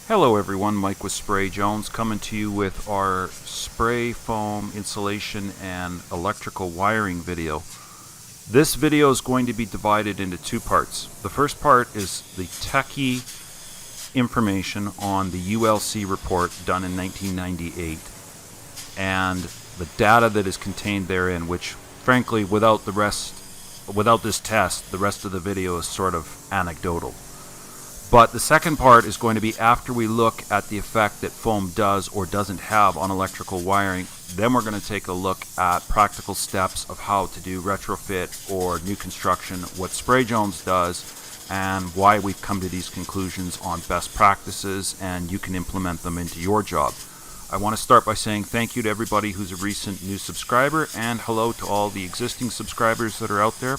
Hello everyone, Mike with Spray Jones coming to you with our spray foam insulation and electrical wiring video. This video is going to be divided into two parts. The first part is the techie information on the ULC report done in 1998 and the data that is contained therein, which frankly without this test, the rest of the video is sort of anecdotal. But the second part is going to be after we look at the effect that foam does or doesn't have on electrical wiring. Then we're going to take a look at practical steps of how to do retrofit or new construction, what Spray Jones does, and why we've come to these conclusions on best practices, and you can implement them into your job. I want to start by saying thank you to everybody who's a recent new subscriber, and hello to all the existing subscribers that are out there.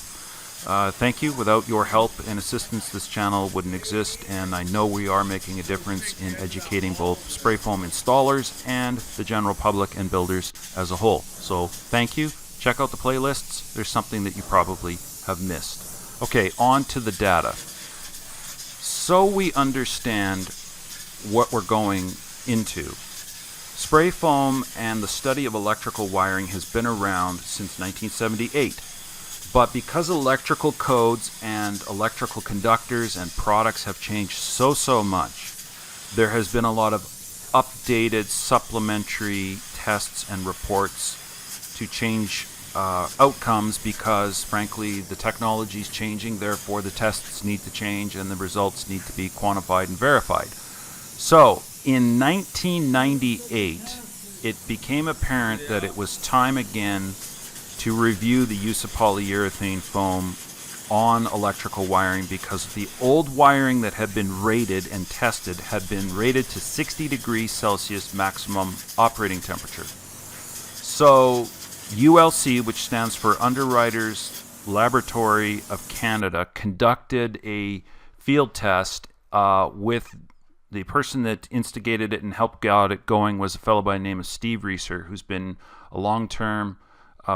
Thank you. Without your help and assistance, this channel wouldn't exist, and I know we are making a difference in educating both spray foam installers and the general public and builders as a whole. So thank you. Check out the playlists. There's something that you probably have missed. Okay, on to the data. So we understand what we're going into. Spray foam and the study of electrical wiring has been around since 1978. But because electrical codes and electrical conductors and products have changed so much, there has been a lot of updated supplementary tests and reports to change outcomes because, frankly, the technology is changing, therefore the tests need to change and the results need to be quantified and verified. So, in 1998, it became apparent that it was time again to review the use of polyurethane foam on electrical wiring, because the old wiring that had been rated and tested had been rated to 60 degrees Celsius maximum operating temperature. So ULC, which stands for Underwriters Laboratory of Canada, conducted a field test with the person that instigated it and helped get it going was a fellow by the name of Steve Reeser, who's been a long-term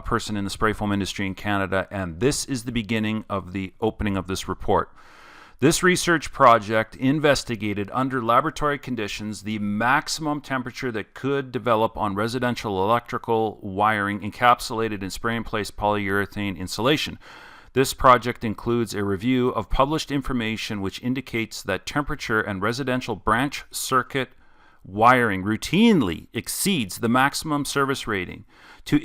person in the spray foam industry in Canada, and this is the beginning of the opening of this report. This research project investigated under laboratory conditions the maximum temperature that could develop on residential electrical wiring encapsulated in spray-in-place polyurethane insulation. This project includes a review of published information which indicates that temperature and residential branch circuit wiring routinely exceeds the maximum service rating to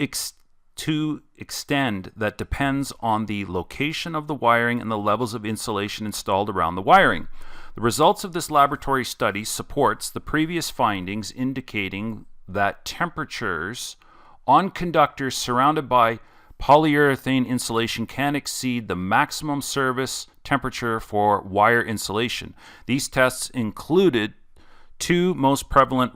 extent that depends on the location of the wiring and the levels of insulation installed around the wiring. The results of this laboratory study supports the previous findings indicating that temperatures on conductors surrounded by polyurethane insulation can exceed the maximum service temperature for wire insulation. These tests included two most prevalent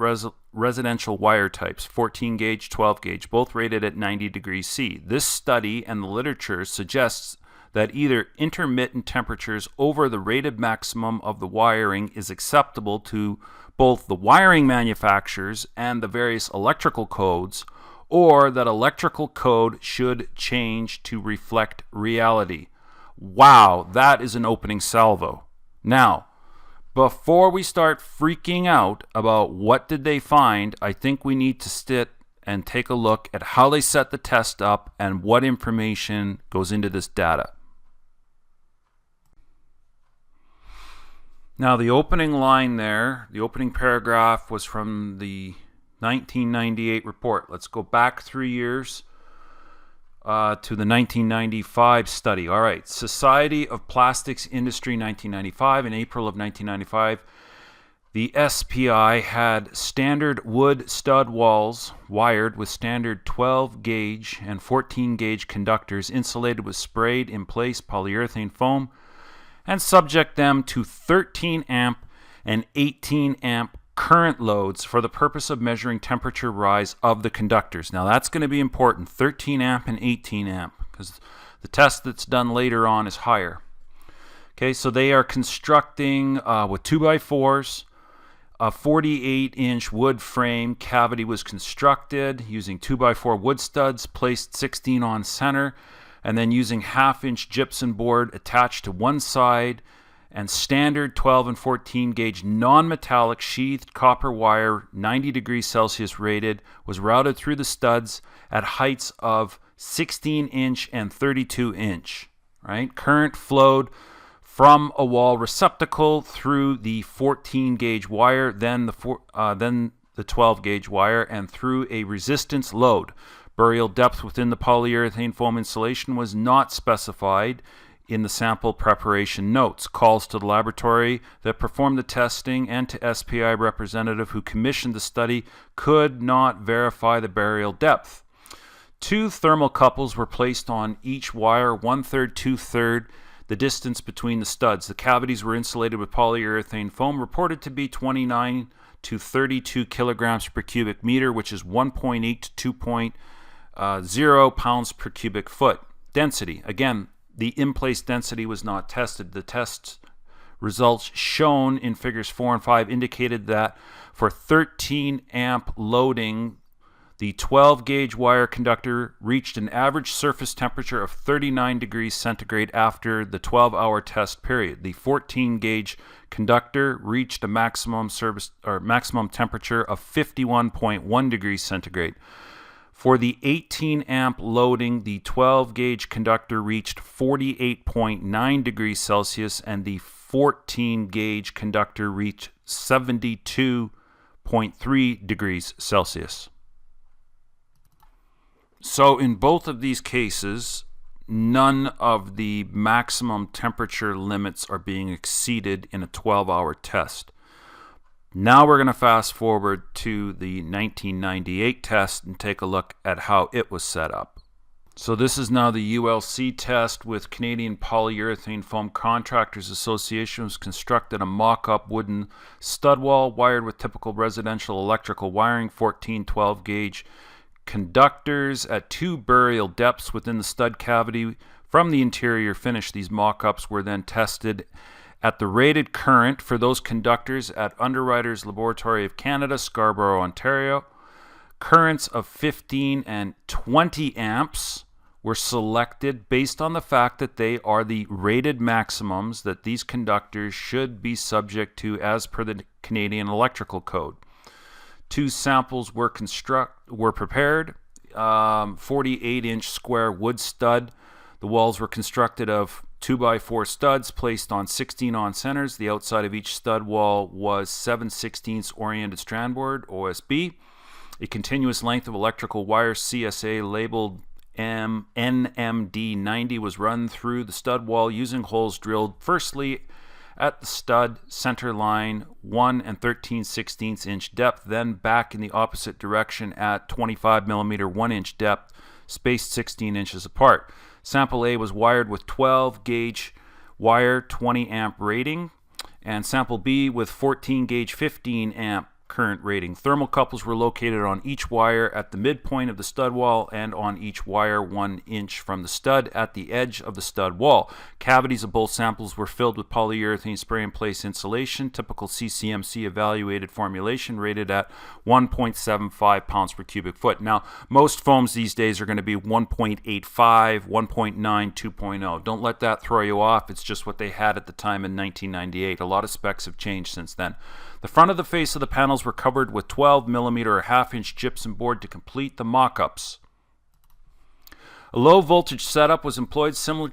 residential wire types, 14 gauge, 12 gauge, both rated at 90 degrees C. This study and the literature suggests that either intermittent temperatures over the rated maximum of the wiring is acceptable to both the wiring manufacturers and the various electrical codes, or that electrical code should change to reflect reality. Wow, that is an opening salvo. Now, before we start freaking out about what did they find, I think we need to sit and take a look at how they set the test up and what information goes into this data. Now, the opening line there, the opening paragraph was from the 1998 report. Let's go back 3 years to the 1995 study. All right, Society of Plastics Industry 1995. In April of 1995, the SPI had standard wood stud walls wired with standard 12 gauge and 14 gauge conductors insulated with sprayed in place polyurethane foam, and subject them to 13 amp and 18 amp current loads for the purpose of measuring temperature rise of the conductors. Now that's going to be important, 13 amp and 18 amp, because the test that's done later on is higher. Okay, so they are constructing with 2x4s. A 48-inch wood frame cavity was constructed using 2x4 wood studs, placed 16 on center, and then using half-inch gypsum board attached to one side and standard 12 and 14 gauge non-metallic sheathed copper wire, 90 degrees Celsius rated, was routed through the studs at heights of 16 inch and 32 inch. Right? Current flowed from a wall receptacle through the 14 gauge wire, then the 12 gauge wire, and through a resistance load. Burial depth within the polyurethane foam insulation was not specified in the sample preparation notes. Calls to the laboratory that performed the testing and to SPI representative who commissioned the study could not verify the burial depth. 2 thermocouples were placed on each wire, 1/3, 2/3 the distance between the studs. The cavities were insulated with polyurethane foam, reported to be 29 to 32 kilograms per cubic meter, which is 1.8 to 2.0 pounds per cubic foot. Density, again, the in-place density was not tested. The test results shown in figures 4 and 5 indicated that for 13 amp loading, the 12 gauge wire conductor reached an average surface temperature of 39 degrees centigrade after the 12-hour test period. The 14 gauge conductor reached a maximum temperature of 51.1 degrees centigrade. For the 18 amp loading, the 12 gauge conductor reached 48.9 degrees Celsius and the 14 gauge conductor reached 72.3 degrees Celsius. So in both of these cases, none of the maximum temperature limits are being exceeded in a 12-hour test. Now we're going to fast forward to the 1998 test and take a look at how it was set up. So this is now the ULC test with Canadian Polyurethane Foam Contractors Association. It was constructed a mock-up wooden stud wall wired with typical residential electrical wiring, 14 12 gauge conductors at 2 burial depths within the stud cavity. From the interior finish, these mock-ups were then tested at the rated current for those conductors at Underwriters Laboratory of Canada, Scarborough, Ontario. Currents of 15 and 20 amps were selected based on the fact that they are the rated maximums that these conductors should be subject to as per the Canadian Electrical Code. 2 samples were prepared, 48-inch square wood stud. The walls were constructed of 2x4 studs placed on 16 on-centers. The outside of each stud wall was 7/16 oriented strand board, OSB. A continuous length of electrical wire, CSA, labeled NMD90, was run through the stud wall using holes drilled firstly at the stud center line, 1 13/16 inch depth, then back in the opposite direction at 25 millimeter 1-inch depth, spaced 16 inches apart. Sample A was wired with 12 gauge wire, 20 amp rating, and sample B with 14 gauge 15 amp current rating. Thermocouples were located on each wire at the midpoint of the stud wall and on each wire 1 inch from the stud at the edge of the stud wall. Cavities of both samples were filled with polyurethane spray-in-place insulation, typical CCMC evaluated formulation rated at 1.75 pounds per cubic foot. Now, most foams these days are going to be 1.85, 1.9, 2.0. Don't let that throw you off. It's just what they had at the time in 1998. A lot of specs have changed since then. The front of the face of the panels were covered with 12 millimeter or half-inch gypsum board to complete the mock-ups. A low voltage setup was employed similar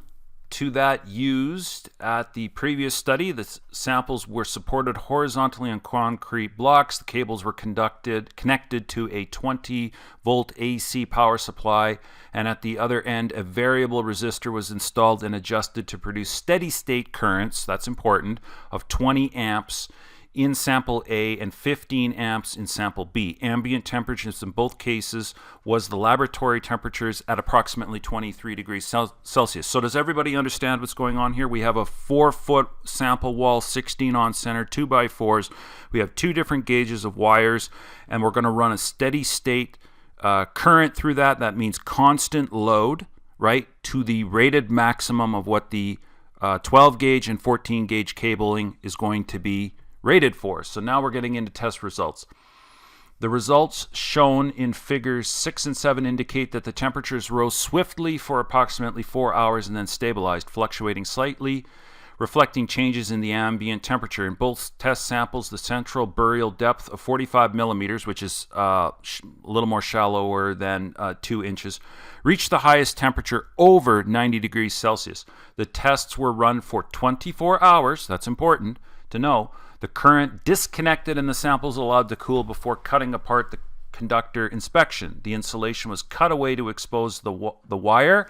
to that used at the previous study. The samples were supported horizontally on concrete blocks. The cables were connected to a 20-volt AC power supply, and at the other end, a variable resistor was installed and adjusted to produce steady-state currents, that's important, of 20 amps in sample A and 15 amps in sample B. Ambient temperatures in both cases was the laboratory temperatures at approximately 23 degrees Celsius. So does everybody understand what's going on here? We have a 4-foot sample wall, 16 on center, 2x4s. We have 2 different gauges of wires, and we're going to run a steady state current through that. That means constant load, right, to the rated maximum of what the 12 gauge and 14 gauge cabling is going to be rated for. So now we're getting into test results. The results shown in figures 6 and 7 indicate that the temperatures rose swiftly for approximately 4 hours and then stabilized, fluctuating slightly, reflecting changes in the ambient temperature. In both test samples, the central burial depth of 45 millimeters, which is a little more shallower than 2 inches, reached the highest temperature over 90 degrees Celsius. The tests were run for 24 hours. That's important to know. The current disconnected and the samples allowed to cool before cutting apart the conductor inspection. The insulation was cut away to expose the wire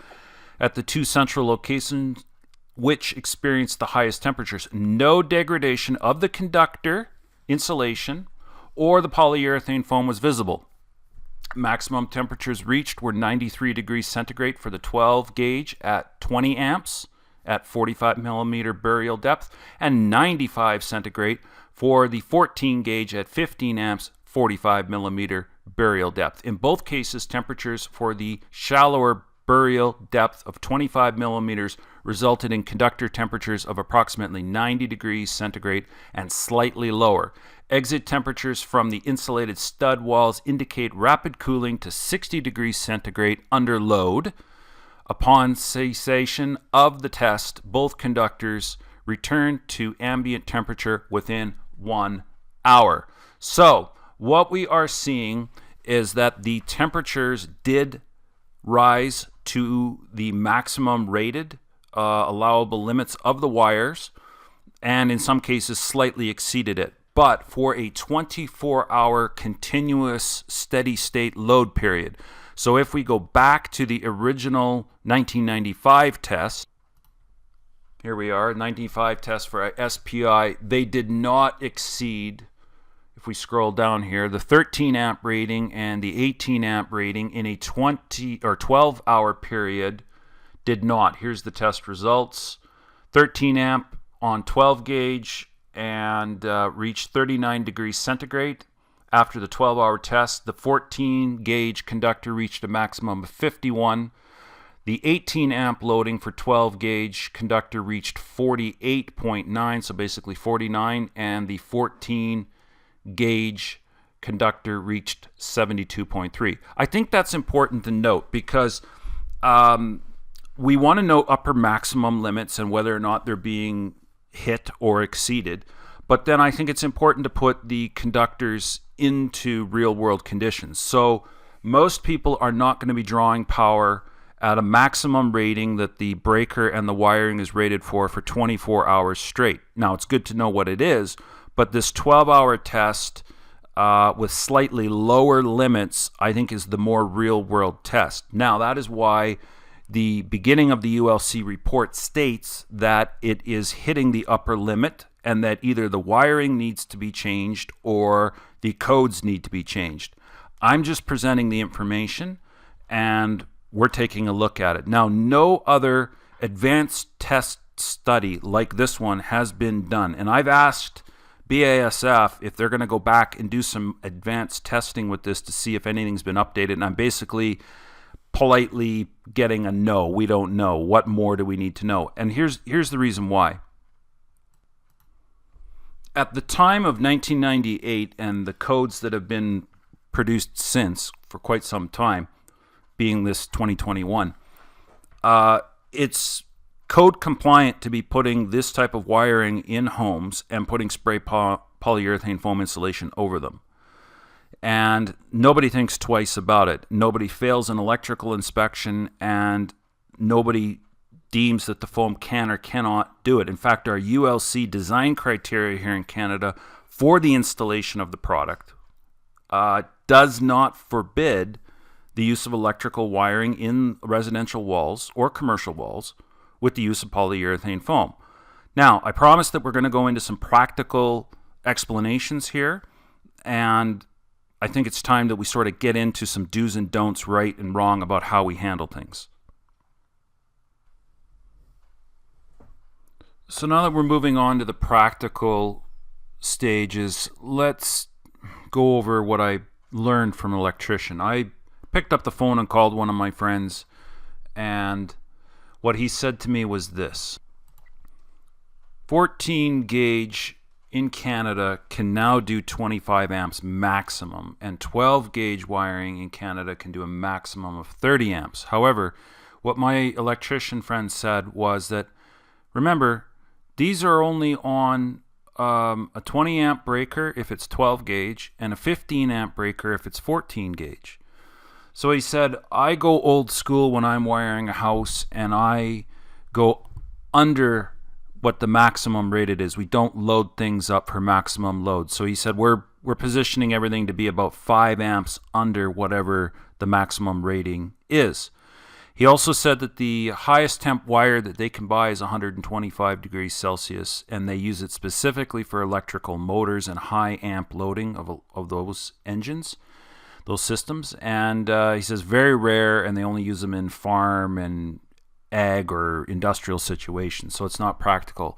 at the 2 central locations which experienced the highest temperatures. No degradation of the conductor insulation or the polyurethane foam was visible. Maximum temperatures reached were 93 degrees centigrade for the 12 gauge at 20 amps at 45 millimeter burial depth, and 95 centigrade for the 14 gauge at 15 amps 45 millimeter burial depth. In both cases, temperatures for the shallower burial depth of 25 millimeters resulted in conductor temperatures of approximately 90 degrees centigrade and slightly lower. Exit temperatures from the insulated stud walls indicate rapid cooling to 60 degrees centigrade under load. Upon cessation of the test, both conductors returned to ambient temperature within 1 hour. So what we are seeing is that the temperatures did rise to the maximum rated allowable limits of the wires, and in some cases slightly exceeded it. But for a 24-hour continuous steady state load period. So if we go back to the original 1995 test, here we are, 95 test for SPI, they did not exceed, if we scroll down here, the 13 amp rating and the 18 amp rating in a 20 or 12-hour period did not. Here's the test results. 13 amp on 12 gauge and reached 39 degrees centigrade. After the 12-hour test, the 14 gauge conductor reached a maximum of 51. The 18 amp loading for 12 gauge conductor reached 48.9, so basically 49, and the 14 gauge conductor reached 72.3. I think that's important to note because we want to know upper maximum limits and whether or not they're being hit or exceeded. But then I think it's important to put the conductors into real world conditions. So most people are not going to be drawing power at a maximum rating that the breaker and the wiring is rated for 24 hours straight. Now, it's good to know what it is, but this 12-hour test with slightly lower limits, I think, is the more real-world test. Now, that is why the beginning of the ULC report states that it is hitting the upper limit and that either the wiring needs to be changed or the codes need to be changed. I'm just presenting the information and we're taking a look at it. Now, no other advanced test study like this one has been done, and I've asked BASF if they're going to go back and do some advanced testing with this to see if anything's been updated, and I'm basically politely getting a no. We don't know. What more do we need to know? And here's the reason why. At the time of 1998 and the codes that have been produced since for quite some time, being this 2021, it's code compliant to be putting this type of wiring in homes and putting spray polyurethane foam insulation over them. And nobody thinks twice about it. Nobody fails an electrical inspection, and nobody deems that the foam can or cannot do it. In fact, our ULC design criteria here in Canada for the installation of the product does not forbid the use of electrical wiring in residential walls or commercial walls with the use of polyurethane foam. Now, I promise that we're going to go into some practical explanations here, and I think it's time that we sort of get into some do's and don'ts, right and wrong, about how we handle things. So now that we're moving on to the practical stages, let's go over what I learned from an electrician. I picked up the phone and called one of my friends, and what he said to me was this: 14 gauge in Canada can now do 25 amps maximum, and 12 gauge wiring in Canada can do a maximum of 30 amps. However, what my electrician friend said was that, remember, These are only on a 20 amp breaker if it's 12 gauge and a 15 amp breaker if it's 14 gauge. So he said, I go old school when I'm wiring a house, and I go under what the maximum rated is. We don't load things up for maximum load. So he said, we're positioning everything to be about 5 amps under whatever the maximum rating is. He also said that the highest temp wire that they can buy is 125 degrees Celsius, and they use it specifically for electrical motors and high amp loading of those engines, those systems. And he says very rare, and they only use them in farm and ag or industrial situations, so it's not practical.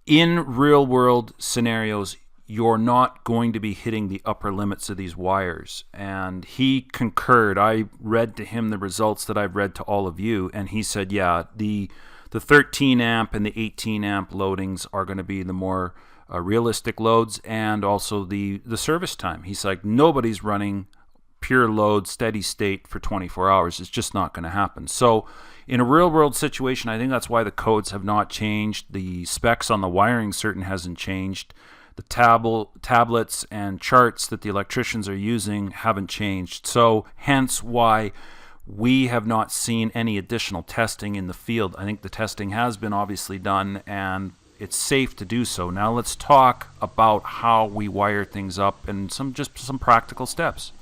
In real world scenarios, you're not going to be hitting the upper limits of these wires. And he concurred. I read to him the results that I've read to all of you, and he said, yeah, the 13 amp and the 18 amp loadings are going to be the more realistic loads, and also the service time. He's like, nobody's running pure load steady state for 24 hours. It's just not going to happen. So in a real world situation, I think that's why the codes have not changed. The specs on the wiring certain hasn't changed. The tablets and charts that the electricians are using haven't changed. So hence why we have not seen any additional testing in the field. I think the testing has been obviously done, and it's safe to do so. Now let's talk about how we wire things up and some practical steps.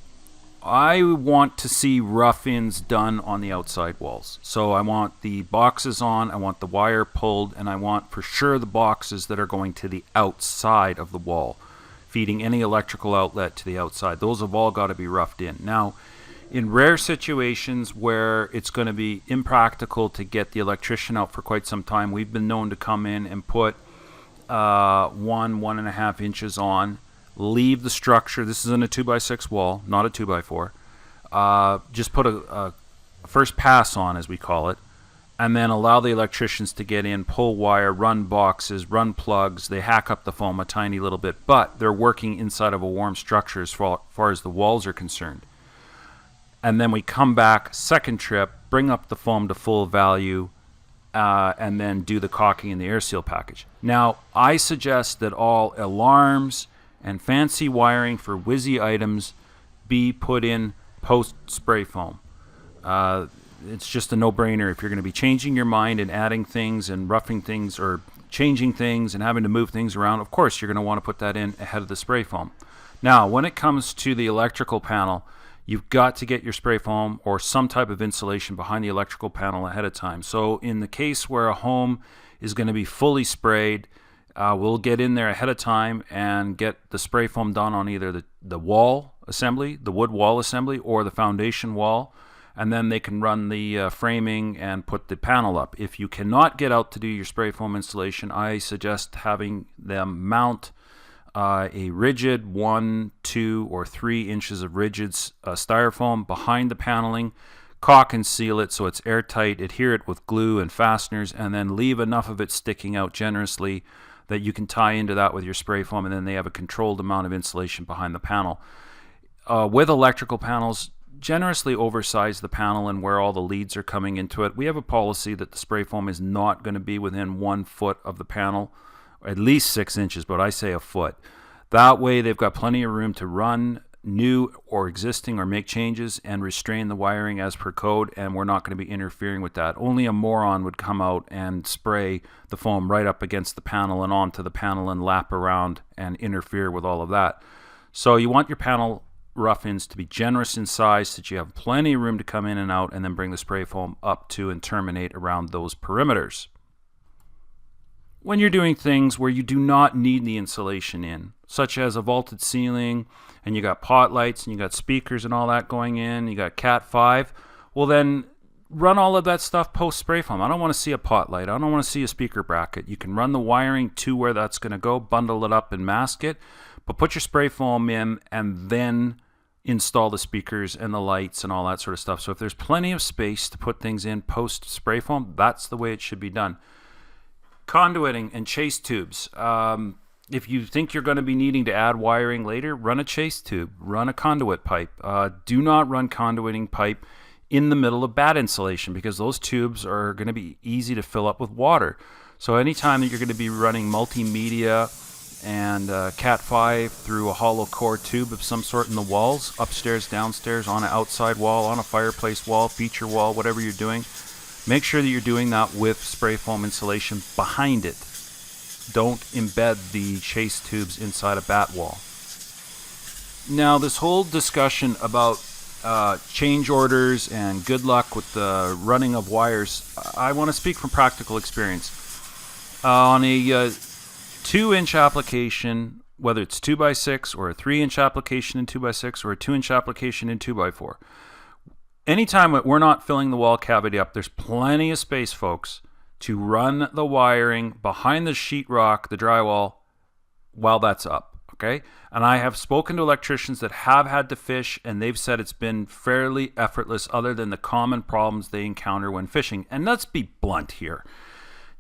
I want to see rough-ins done on the outside walls. So I want the boxes on, I want the wire pulled, and I want for sure the boxes that are going to the outside of the wall, feeding any electrical outlet to the outside. Those have all got to be roughed in. Now, in rare situations where it's going to be impractical to get the electrician out for quite some time, we've been known to come in and put 1.5 inches on, leave the structure. This is in a 2x6 wall, not a 2x4. Just put a first pass on, as we call it, and then allow the electricians to get in, pull wire, run boxes, run plugs. They hack up the foam a tiny little bit, but they're working inside of a warm structure as far as the walls are concerned. And then we come back, second trip, bring up the foam to full value, and then do the caulking and the air seal package. Now, I suggest that all alarms and fancy wiring for whizzy items be put in post spray foam. It's just a no-brainer. If you're going to be changing your mind and adding things and roughing things or changing things and having to move things around, of course you're going to want to put that in ahead of the spray foam. Now, when it comes to the electrical panel, you've got to get your spray foam or some type of insulation behind the electrical panel ahead of time. So in the case where a home is going to be fully sprayed, we'll get in there ahead of time and get the spray foam done on either the wall assembly, the wood wall assembly, or the foundation wall, and then they can run the framing and put the panel up. If you cannot get out to do your spray foam installation, I suggest having them mount a rigid 1, 2, or 3 inches of rigid styrofoam behind the paneling, caulk and seal it so it's airtight, adhere it with glue and fasteners, and then leave enough of it sticking out generously that you can tie into that with your spray foam, and then they have a controlled amount of insulation behind the panel. With electrical panels, generously oversize the panel and where all the leads are coming into it. We have a policy that the spray foam is not going to be within 1 foot of the panel, at least 6 inches, but I say a foot. That way they've got plenty of room to run new or existing or make changes and restrain the wiring as per code, and we're not going to be interfering with that. Only a moron would come out and spray the foam right up against the panel and onto the panel and lap around and interfere with all of that. So you want your panel rough-ins to be generous in size so that you have plenty of room to come in and out, and then bring the spray foam up to and terminate around those perimeters. When you're doing things where you do not need the insulation in, such as a vaulted ceiling, and you got pot lights, and you got speakers and all that going in, you got Cat 5, well then run all of that stuff post spray foam. I don't want to see a pot light. I don't want to see a speaker bracket. You can run the wiring to where that's going to go, bundle it up and mask it, but put your spray foam in and then install the speakers and the lights and all that sort of stuff. So if there's plenty of space to put things in post spray foam, that's the way it should be done. Conduiting and chase tubes. If you think you're going to be needing to add wiring later, run a chase tube, run a conduit pipe. Do not run conduiting pipe in the middle of bad insulation, because those tubes are going to be easy to fill up with water. So anytime that you're going to be running multimedia and Cat5 through a hollow core tube of some sort in the walls, upstairs, downstairs, on an outside wall, on a fireplace wall, feature wall, whatever you're doing, make sure that you're doing that with spray foam insulation behind it. Don't embed the chase tubes inside a bat wall. Now, this whole discussion about change orders and good luck with the running of wires, I want to speak from practical experience. On a 2-inch application, whether it's 2x6 or a 3-inch application in 2x6 or a 2-inch application in 2x4, anytime we're not filling the wall cavity up, there's plenty of space, folks, to run the wiring behind the sheetrock, the drywall, while that's up. Okay? And I have spoken to electricians that have had to fish, and they've said it's been fairly effortless other than the common problems they encounter when fishing. And let's be blunt here.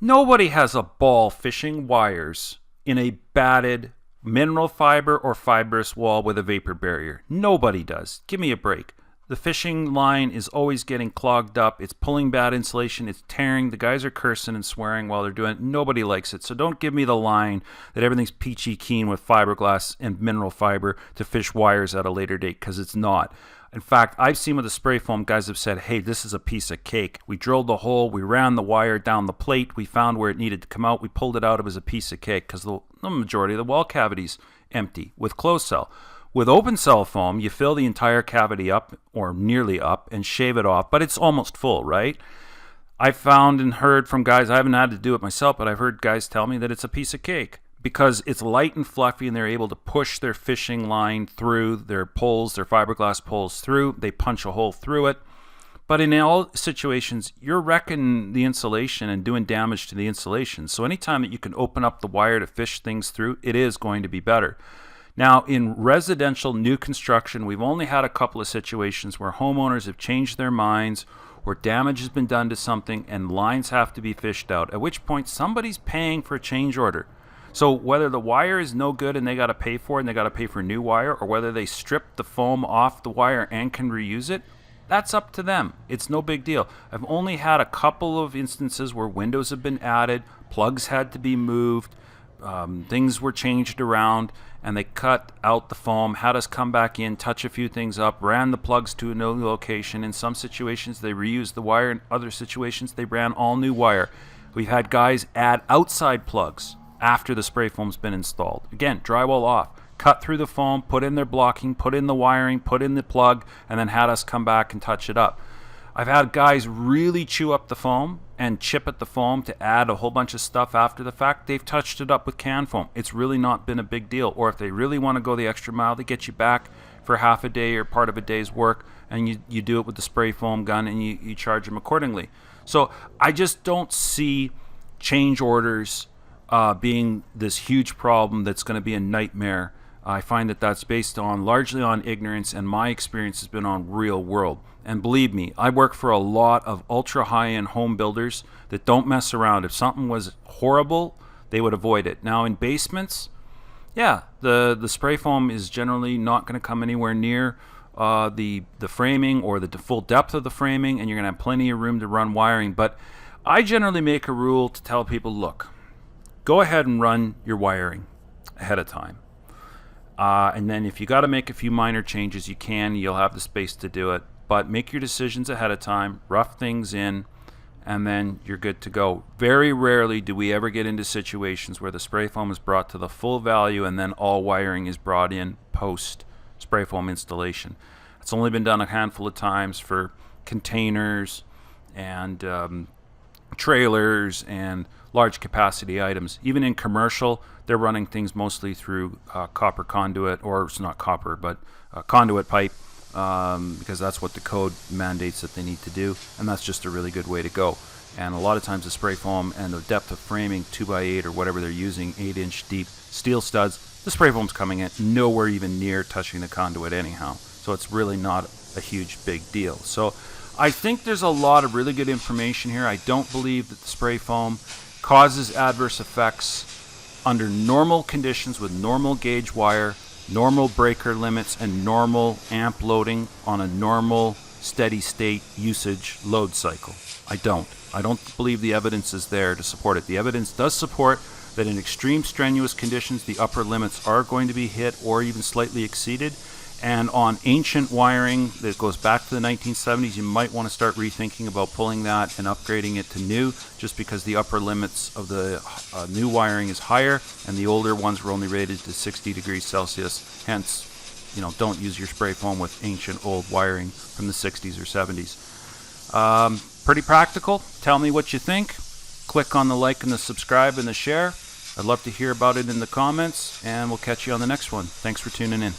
Nobody has a ball fishing wires in a batted mineral fiber or fibrous wall with a vapor barrier. Nobody does. Give me a break. The fishing line is always getting clogged up. It's pulling bad insulation. It's tearing. The guys are cursing and swearing while they're doing it. Nobody likes it. So don't give me the line that everything's peachy keen with fiberglass and mineral fiber to fish wires at a later date, because it's not. In fact, I've seen with the spray foam, guys have said, hey, this is a piece of cake. We drilled the hole. We ran the wire down the plate. We found where it needed to come out. We pulled it out. It was a piece of cake because the majority of the wall cavity's empty with closed cell. With open cell foam, you fill the entire cavity up or nearly up and shave it off, but it's almost full, right? I've found and heard from guys, I haven't had to do it myself, but I've heard guys tell me that it's a piece of cake because it's light and fluffy and they're able to push their fishing line through, their poles, their fiberglass poles through. They punch a hole through it. But in all situations, you're wrecking the insulation and doing damage to the insulation. So anytime that you can open up the wire to fish things through, it is going to be better. Now, in residential new construction, we've only had a couple of situations where homeowners have changed their minds or damage has been done to something and lines have to be fished out, at which point somebody's paying for a change order. So whether the wire is no good and they got to pay for it and they got to pay for new wire, or whether they strip the foam off the wire and can reuse it, that's up to them. It's no big deal. I've only had a couple of instances where windows have been added, plugs had to be moved, things were changed around, and they cut out the foam, had us come back in, touch a few things up, ran the plugs to a new location. In some situations, they reused the wire. In other situations, they ran all new wire. We've had guys add outside plugs after the spray foam's been installed. Again, drywall off, cut through the foam, put in their blocking, put in the wiring, put in the plug, and then had us come back and touch it up. I've had guys really chew up the foam and chip at the foam to add a whole bunch of stuff after the fact. They've touched it up with can foam. It's really not been a big deal. Or if they really want to go the extra mile, they get you back for half a day or part of a day's work, and you do it with the spray foam gun, and you charge them accordingly. So I just don't see change orders being this huge problem that's going to be a nightmare. I find that that's based on largely on ignorance, and my experience has been on real world. And believe me, I work for a lot of ultra high-end home builders that don't mess around. If something was horrible, they would avoid it. Now in basements, yeah, the spray foam is generally not going to come anywhere near the framing or the full depth of the framing, and you're going to have plenty of room to run wiring. But I generally make a rule to tell people, look, go ahead and run your wiring ahead of time. And then if you got to make a few minor changes, you can. You'll have the space to do it. But make your decisions ahead of time, rough things in, and then you're good to go. Very rarely do we ever get into situations where the spray foam is brought to the full value and then all wiring is brought in post spray foam installation. It's only been done a handful of times for containers and trailers and large capacity items. Even in commercial, they're running things mostly through copper conduit, or it's not copper, but conduit pipe. Because that's what the code mandates that they need to do, and that's just a really good way to go. And a lot of times the spray foam and the depth of framing, 2x8 or whatever they're using, 8-inch deep steel studs, the spray foam's coming in nowhere even near touching the conduit anyhow. So it's really not a huge big deal. So I think there's a lot of really good information here. I don't believe that the spray foam causes adverse effects under normal conditions with normal gauge wire, normal breaker limits, and normal amp loading on a normal steady state usage load cycle. I don't believe the evidence is there to support it. The evidence does support that in extreme strenuous conditions, the upper limits are going to be hit or even slightly exceeded. And on ancient wiring that goes back to the 1970s, you might want to start rethinking about pulling that and upgrading it to new, just because the upper limits of the new wiring is higher and the older ones were only rated to 60 degrees Celsius. Hence, don't use your spray foam with ancient old wiring from the 60s or 70s. Pretty practical. Tell me what you think. Click on the like and the subscribe and the share. I'd love to hear about it in the comments, and we'll catch you on the next one. Thanks for tuning in.